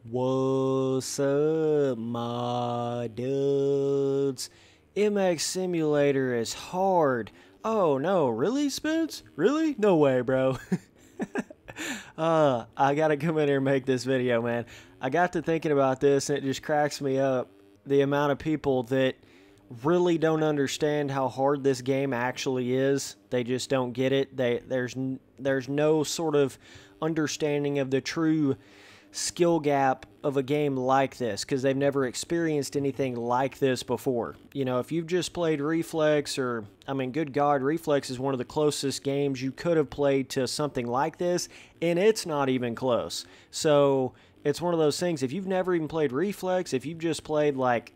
What's up, my dudes? MX Simulator is hard. Oh no, really, Spence? Really? No way, bro. I gotta come in here and make this video, man. I got to thinking about this and it just cracks me up. The amount of people that really don't understand how hard this game actually is. They just don't get it. There's no sort of understanding of the true skill gap of a game like this because they've never experienced anything like this before. You know, if you've just played Reflex or, I mean, good God, Reflex is one of the closest games you could have played to something like this, and it's not even close. So it's one of those things, if you've never even played Reflex, if you've just played like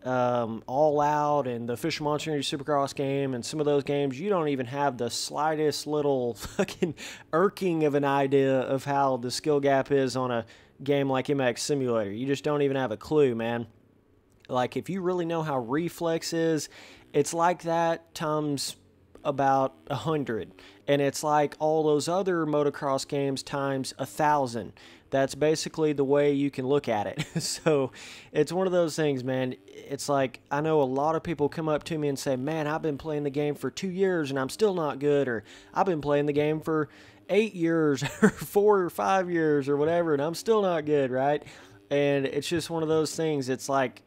All Out and the Fish Monster Energy Supercross game and some of those games, you don't even have the slightest little fucking irking of an idea of how the skill gap is on a game like MX Simulator. You just don't even have a clue, man. Like, if you really know how Reflex is, it's like that times about 100, and it's like all those other motocross games times 1,000. That's basically the way you can look at it. So it's one of those things, man. It's like, I know a lot of people come up to me and say, man, I've been playing the game for 2 years and I'm still not good, or I've been playing the game for 8 years or 4 or 5 years or whatever and I'm still not good, right? And it's just one of those things. It's like,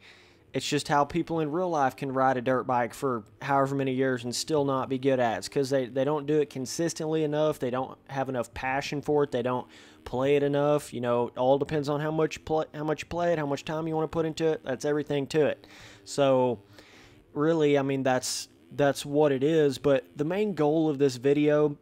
it's just how people in real life can ride a dirt bike for however many years and still not be good at it. It's because they don't do it consistently enough. They don't have enough passion for it. They don't play it enough. You know, it all depends on how much you play it, how much time you want to put into it. That's everything to it. So really, I mean, that's what it is. But the main goal of this video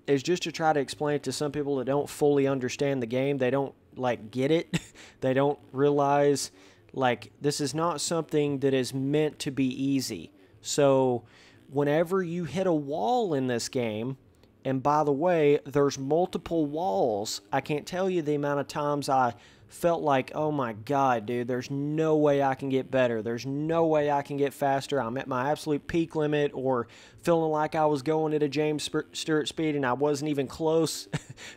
is just to try to explain it to some people that don't fully understand the game. They don't, like, get it. They don't realize, like, this is not something that is meant to be easy. So whenever you hit a wall in this game, and by the way, there's multiple walls, I can't tell you the amount of times I felt like, oh my God, dude, there's no way I can get better. There's no way I can get faster. I'm at my absolute peak limit, or feeling like I was going at a James Stewart speed and I wasn't even close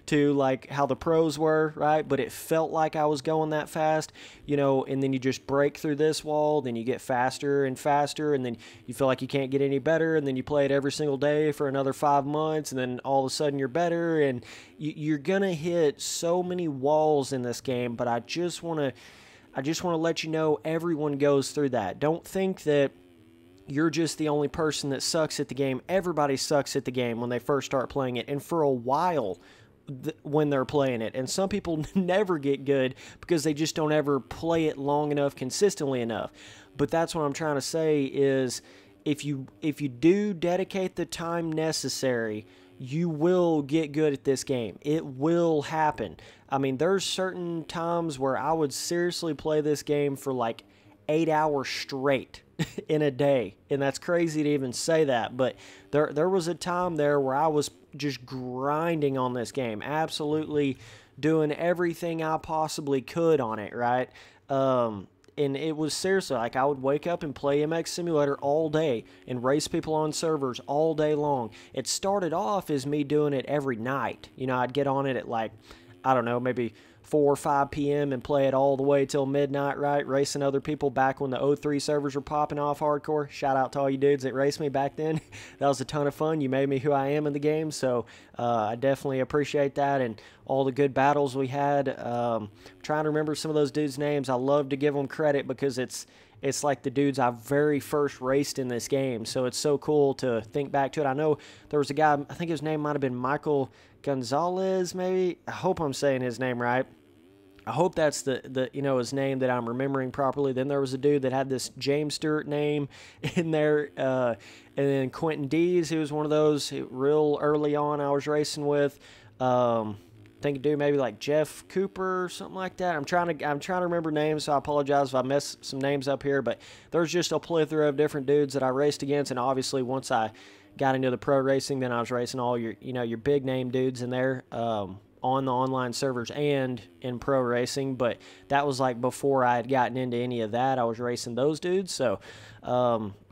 to like how the pros were, right? But it felt like I was going that fast, you know, and then you just break through this wall, then you get faster and faster, and then you feel like you can't get any better, and then you play it every single day for another 5 months, and then all of a sudden you're better, and you're gonna hit so many walls in this game. But I just want to let you know, everyone goes through that. Don't think that you're just the only person that sucks at the game. Everybody sucks at the game when they first start playing it, and for a while when they're playing it. And some people never get good because they just don't ever play it long enough, consistently enough. But that's what I'm trying to say is, if you do dedicate the time necessary, you will get good at this game. It will happen. I mean, there's certain times where I would seriously play this game for like 8 hours straight in a day. And that's crazy to even say that. But there was a time there where I was just grinding on this game. Absolutely doing everything I possibly could on it, right? And it was seriously like, I would wake up and play MX Simulator all day and race people on servers all day long. It started off as me doing it every night. You know, I'd get on it at like, I don't know, maybe 4 or 5 p.m. and play it all the way till midnight, right? Racing other people back when the O3 servers were popping off hardcore. Shout out to all you dudes that raced me back then. That was a ton of fun. You made me who I am in the game, so I definitely appreciate that, and all the good battles we had. Trying to remember some of those dudes' names. I love to give them credit because it's like the dudes I very first raced in this game, so it's so cool to think back to it. I know there was a guy, I think his name might have been Michael Gonzalez, maybe. I hope I'm saying his name right. I hope that's the you know, his name that I'm remembering properly. Then there was a dude that had this James Stewart name in there, and then Quentin Dees, who was one of those real early on I was racing with. I think a dude maybe like Jeff Cooper or something like that. I'm trying to remember names, so I apologize if I mess some names up here. But there's just a plethora of different dudes that I raced against, and obviously once I got into the pro racing, then I was racing all your, you know, your big name dudes in there. On the online servers and in pro racing, but that was like before I had gotten into any of that. I was racing those dudes. So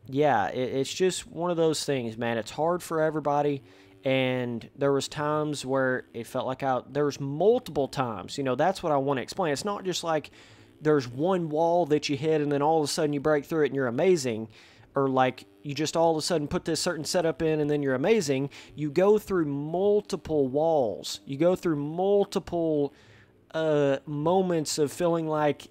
yeah, it's just one of those things, man. It's hard for everybody, And there was times where it felt like there was multiple times. That's what I want to explain. It's not just like there's one wall that you hit and then all of a sudden you break through it and you're amazing. Or like you just all of a sudden put this certain setup in and then you're amazing. You go through multiple walls. You go through multiple moments of feeling like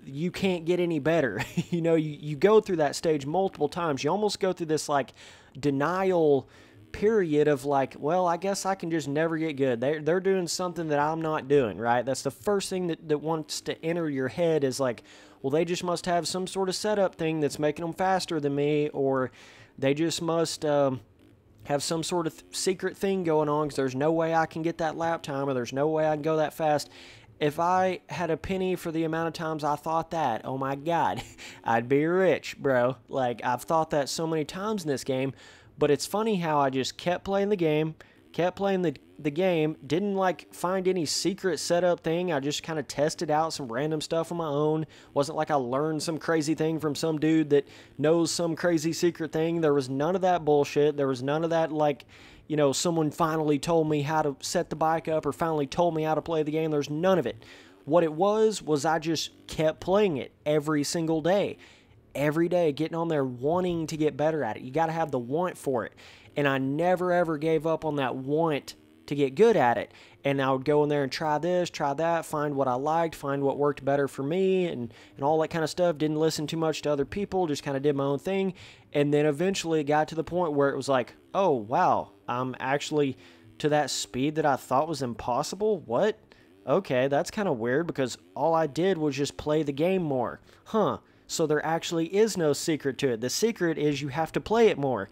you can't get any better. You go through that stage multiple times. You almost go through this like denial period of like, well, I guess I can just never get good. They're doing something that I'm not doing, right? That's the first thing that wants to enter your head is like, well, they just must have some sort of setup thing that's making them faster than me, or they just must have some sort of secret thing going on because there's no way I can get that lap time, or there's no way I can go that fast. If I had a penny for the amount of times I thought that, oh my God, I'd be rich, bro. Like, I've thought that so many times in this game. But it's funny how I just kept playing the game, didn't like find any secret setup thing. I just kind of tested out some random stuff on my own. Wasn't like I learned some crazy thing from some dude that knows some crazy secret thing. There was none of that bullshit. There was none of that like, someone finally told me how to set the bike up or finally told me how to play the game. There's none of it. What it was I just kept playing it every single day. Every day, getting on there, wanting to get better at it. You got to have the want for it. And I never, ever gave up on that want to get good at it. And I would go in there and try this, try that, find what I liked, find what worked better for me, and all that kind of stuff. Didn't listen too much to other people, just kind of did my own thing. And then eventually it got to the point where it was like, oh, wow, I'm actually to that speed that I thought was impossible? What? Okay, that's kind of weird because all I did was just play the game more. Huh. So there actually is no secret to it. The secret is you have to play it more.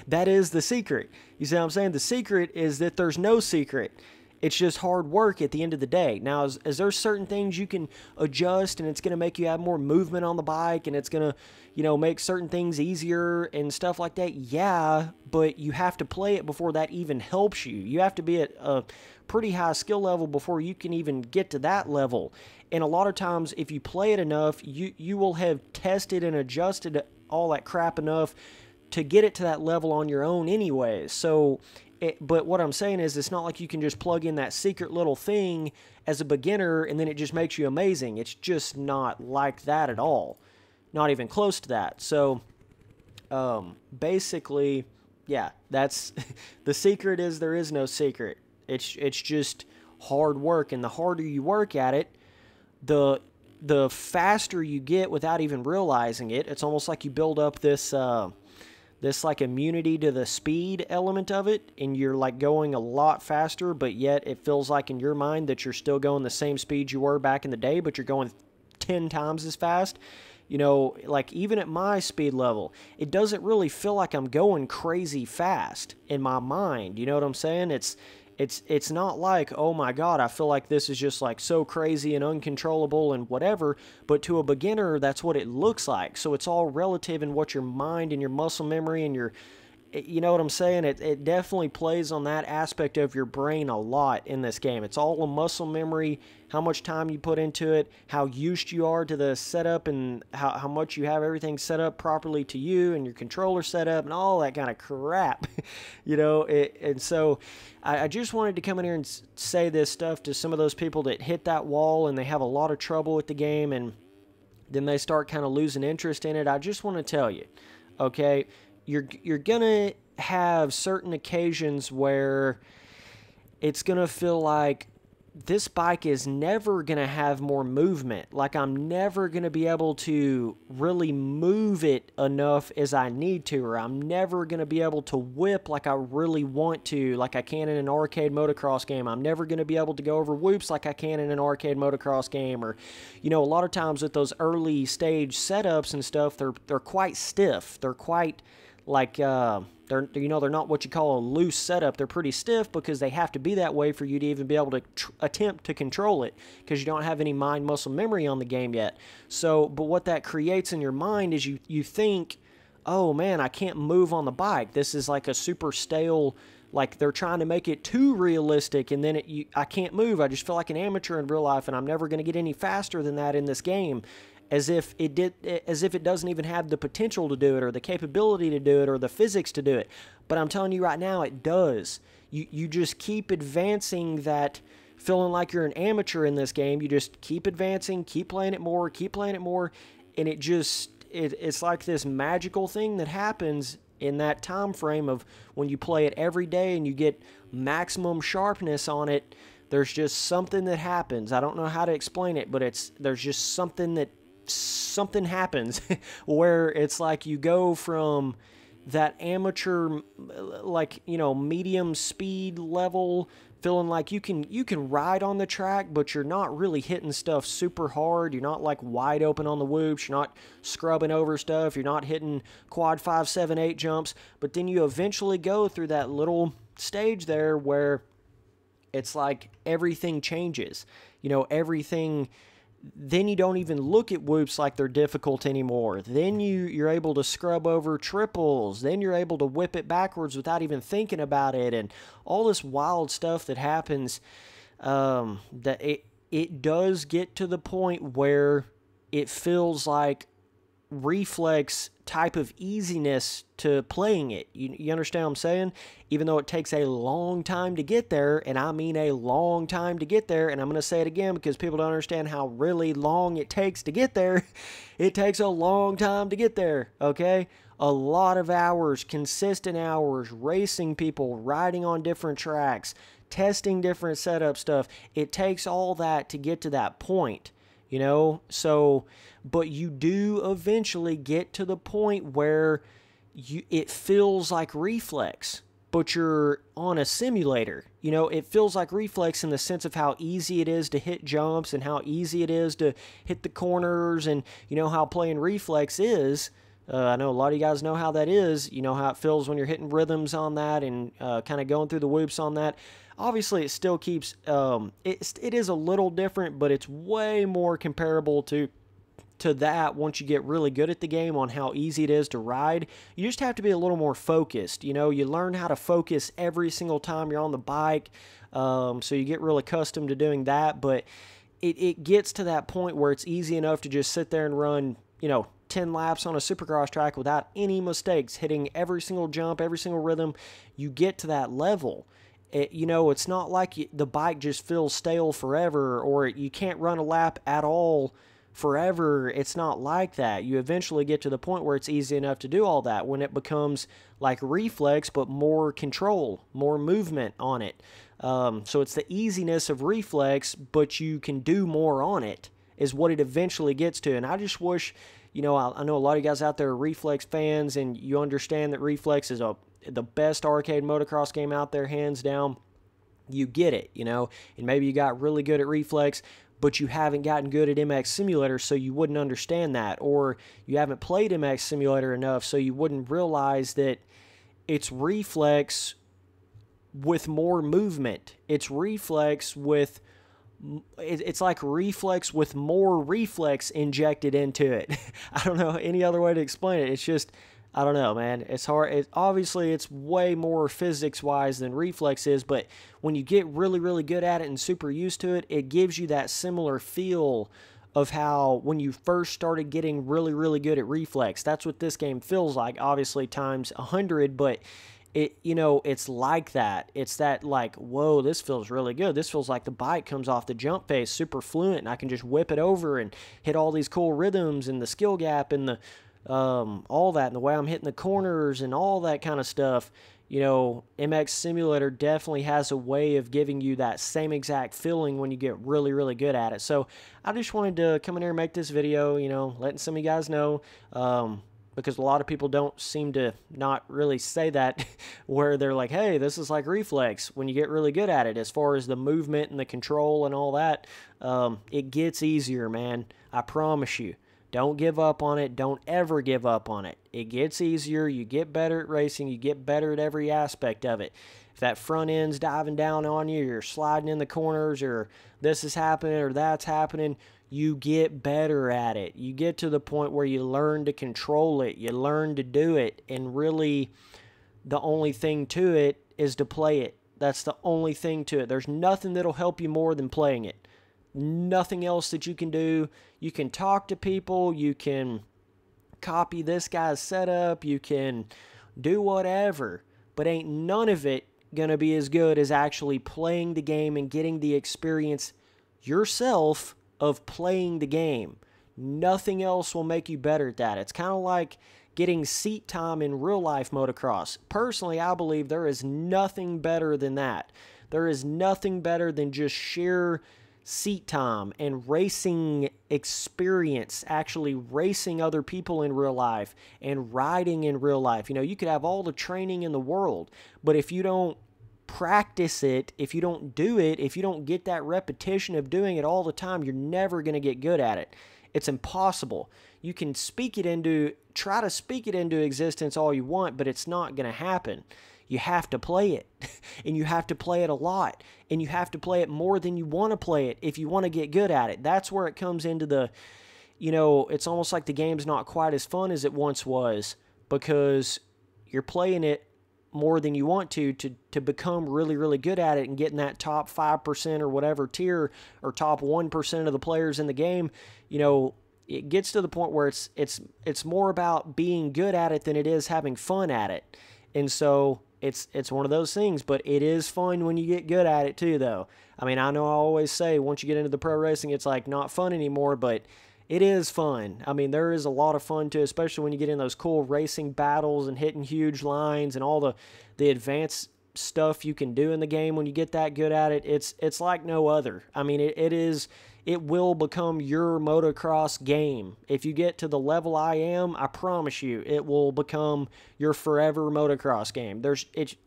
That is the secret. You see what I'm saying? The secret is that there's no secret. It's just hard work at the end of the day. Now, is there certain things you can adjust and it's going to make you have more movement on the bike and it's going to, make certain things easier and stuff like that? Yeah, but you have to play it before that even helps you. You have to be at a pretty high skill level before you can even get to that level. And a lot of times, if you play it enough, you will have tested and adjusted all that crap enough to get it to that level on your own anyways. So, but what I'm saying is it's not like you can just plug in that secret little thing as a beginner and then it just makes you amazing. It's just not like that at all. Not even close to that. So, basically, yeah, that's the secret is there is no secret. It's just hard work, and the harder you work at it, the faster you get without even realizing it. It's almost like you build up this like immunity to the speed element of it, and you're like going a lot faster, but yet it feels like in your mind that you're still going the same speed you were back in the day, but you're going 10 times as fast. Like even at my speed level, it doesn't really feel like I'm going crazy fast in my mind. You know what I'm saying? It's not like, oh my God, I feel like this is just like so crazy and uncontrollable and whatever, but to a beginner, that's what it looks like. So it's all relative in what your mind and your muscle memory and you know what I'm saying? It definitely plays on that aspect of your brain a lot in this game. It's all a muscle memory, how much time you put into it, how used you are to the setup, and how much you have everything set up properly to you and your controller set up and all that kind of crap. And so I just wanted to come in here and say this stuff to some of those people that hit that wall and they have a lot of trouble with the game and then they start kind of losing interest in it. I just want to tell you, okay, you're going to have certain occasions where it's going to feel like this bike is never going to have more movement. Like I'm never going to be able to really move it enough as I need to, or I'm never going to be able to whip like I really want to, like I can in an arcade motocross game. I'm never going to be able to go over whoops like I can in an arcade motocross game. Or, a lot of times with those early stage setups and stuff, they're quite stiff. They're quite like they're not what you call a loose setup. They're pretty stiff because they have to be that way for you to even be able to attempt to control it, because you don't have any mind muscle memory on the game yet. So, but what that creates in your mind is you think, oh man, I can't move on the bike. This is like a super stale, like they're trying to make it too realistic, and then I can't move. I just feel like an amateur in real life, and I'm never going to get any faster than that in this game. as if it doesn't even have the potential to do it or the capability to do it or the physics to do it. But I'm telling you right now, it does. You just keep advancing that, feeling like you're an amateur in this game. You just keep advancing, keep playing it more, and it's like this magical thing that happens in that time frame of when you play it every day and you get maximum sharpness on it. There's just something that happens. I don't know how to explain it, but there's just something happens where it's like you go from that amateur, like, medium speed level, feeling like you can ride on the track, but you're not really hitting stuff super hard. You're not like wide open on the whoops. You're not scrubbing over stuff. You're not hitting quad 5, 7, 8 jumps. But then you eventually go through that little stage there where it's like everything changes. Everything. Then you don't even look at whoops like they're difficult anymore. Then you're able to scrub over triples. Then you're able to whip it backwards without even thinking about it, and all this wild stuff that happens. That it does get to the point where it feels like Reflex type of easiness to playing it. You understand what I'm saying? Even though it takes a long time to get there, and I mean a long time to get there, and I'm going to say it again because people don't understand how really long it takes to get there. It takes a long time to get there, okay? A lot of hours, consistent hours, racing people, riding on different tracks, testing different setup stuff. It takes all that to get to that point. So, but you do eventually get to the point where it feels like Reflex, but you're on a simulator. It feels like Reflex in the sense of how easy it is to hit jumps and how easy it is to hit the corners, and how playing Reflex is. I know a lot of you guys know how that is. You know how it feels when you're hitting rhythms on that and kind of going through the whoops on that. Obviously, it still keeps, it is a little different, but it's way more comparable to that once you get really good at the game on how easy it is to ride. You just have to be a little more focused. You learn how to focus every single time you're on the bike, so you get real accustomed to doing that, but it gets to that point where it's easy enough to just sit there and run, 10 laps on a supercross track without any mistakes, hitting every single jump, every single rhythm. You get to that level. It's not like the bike just feels stale forever, or you can't run a lap at all forever. It's not like that. You eventually get to the point where it's easy enough to do all that when it becomes like Reflex, but more control, more movement on it. So it's the easiness of Reflex, but you can do more on it is what it eventually gets to. And I just wish, I know a lot of you guys out there are Reflex fans, and you understand that Reflex is the best arcade motocross game out there, hands down. You get it, and maybe you got really good at Reflex, but you haven't gotten good at MX Simulator, so you wouldn't understand that, or you haven't played MX Simulator enough, so you wouldn't realize that it's Reflex with more movement. It's Reflex with... It's like Reflex with more Reflex injected into it. I don't know any other way to explain it. It's just... I don't know, man. It's hard. Obviously, it's way more physics-wise than Reflex is, but when you get really, really good at it and super used to it, it gives you that similar feel of how when you first started getting really, really good at Reflex. That's what this game feels like, obviously times 100, but it's like that. It's that like, whoa, this feels really good. This feels like the bike comes off the jump face super fluent, and I can just whip it over and hit all these cool rhythms and the skill gap and the all that, and the way I'm hitting the corners and all that kind of stuff. MX Simulator definitely has a way of giving you that same exact feeling when you get really, really good at it. So I just wanted to come in here and make this video, letting some of you guys know, because a lot of people don't seem to not really say that, where they're like, hey, this is like Reflex when you get really good at it. As far as the movement and the control and all that, it gets easier, man. I promise you. Don't give up on it. Don't ever give up on it. It gets easier. You get better at racing. You get better at every aspect of it. If that front end's diving down on you, you're sliding in the corners, or this is happening or that's happening, you get better at it. You get to the point where you learn to control it. You learn to do it. And really, the only thing to it is to play it. That's the only thing to it. There's nothing that'll help you more than playing it. Nothing else that you can do. You can talk to people. You can copy this guy's setup. You can do whatever. But ain't none of it going to be as good as actually playing the game and getting the experience yourself of playing the game. Nothing else will make you better at that. It's kind of like getting seat time in real life motocross. Personally, I believe there is nothing better than that. There is nothing better than just sheer seat time and racing experience, actually racing other people in real life and riding in real life. You know, you could have all the training in the world, but if you don't practice it, if you don't do it, if you don't get that repetition of doing it all the time, you're never going to get good at it. It's impossible. You can try to speak it into existence all you want, but it's not going to happen. You have to play it, and you have to play it a lot, and you have to play it more than you want to play it if you want to get good at it. That's where it comes into the, you know, it's almost like the game's not quite as fun as it once was because you're playing it more than you want to become really, really good at it and getting that top 5% or whatever tier or top 1% of the players in the game. You know, it gets to the point where it's more about being good at it than it is having fun at it. And so it's one of those things, but it is fun when you get good at it too, though. I mean, I know I always say once you get into the pro racing, it's like not fun anymore, but it is fun. I mean, there is a lot of fun too, especially when you get in those cool racing battles and hitting huge lines and all the advanced stuff you can do in the game when you get that good at it. It's like no other. I mean, it will become your motocross game. If you get to the level I am, I promise you, it will become your forever motocross game.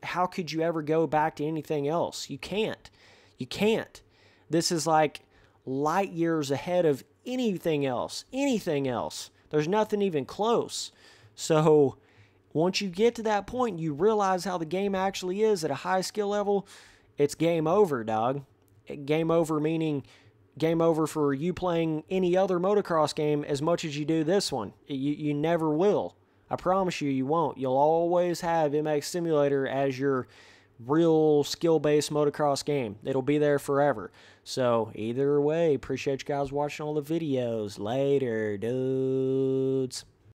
How could you ever go back to anything else? You can't. You can't. This is like light years ahead of anything else. Anything else. There's nothing even close. So once you get to that point, you realize how the game actually is at a high skill level, it's game over, dog. Game over meaning game over for you playing any other motocross game as much as you do this one. You never will. I promise you, you won't. You'll always have MX Simulator as your real skill-based motocross game. It'll be there forever. So either way, appreciate you guys watching all the videos. Later, dudes.